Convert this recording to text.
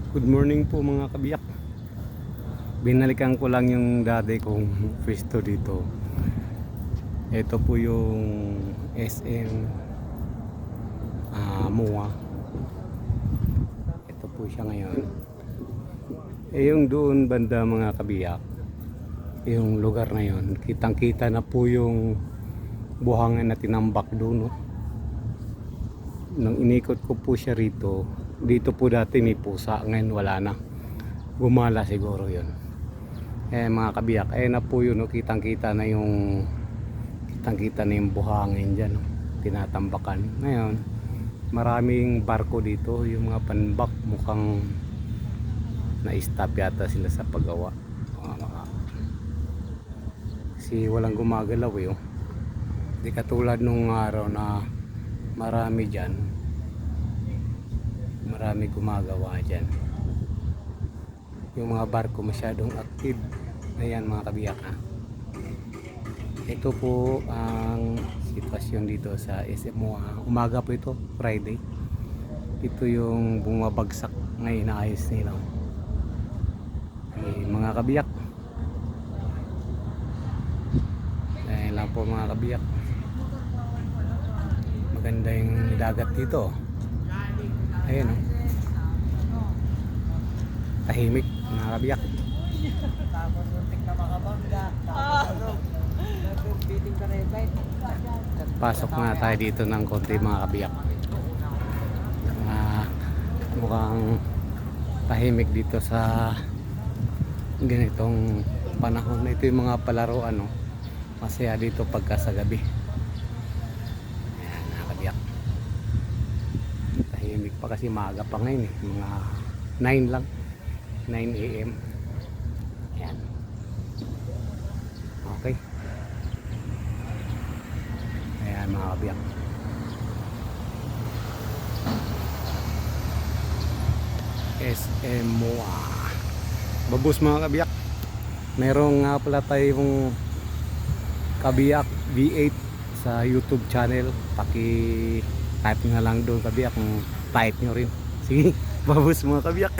Good morning po mga kabiyak. Binalikan ko lang yung dati kong pwesto dito. Ito po yung SM MOA. Ito po siya ngayon. Yung doon banda mga kabiyak, yung lugar na yon, kitang kita na po yung buhangin na tinambak doon, no? Nung inikot ko po siya rito, dito po dati may pusa, ngayon wala na, gumala siguro yun. Mga kabiyak, na po yun, no? kitang kita na yung buhangin dyan, no? Tinatambakan. Ngayon maraming barko dito, yung mga panbak, mukhang na-stop yata sila sa paggawa. Kasi walang gumagalaw eh, oh. Di katulad nung araw na marami dyan, marami gumagawa dyan. Yung mga barko masyadong active. Ayan mga kabiyak, ha? Ito po ang sitwasyon dito sa SM MOA. Umaga po ito, Friday. Ito yung bumabagsak ngayon, naayos nila. Mga kabiyak, ayan lang po mga kabiyak. Maganda yung dagat dito. Ayan, oh. Tahimik mga kabiyak. Pasok na tayo dito ng konti mga kabiyak. Mukhang tahimik dito sa ganitong panahon. Ito yung mga palaruan, no? Masaya dito pagka sa gabi. Ayan, nakakabiyak. Tahimik pa kasi maaga pa ngayon eh. Mga 9 lang, 9 AM. Ayan. Okay. Ayan mga kabiyak. SM MOA. Babos mga kabiyak. Merong nga pala tayong kabiyak V8 sa YouTube channel. Paki-type nga lang doon kabiyak kung type nyo rin. Sige, babos mga kabiyak.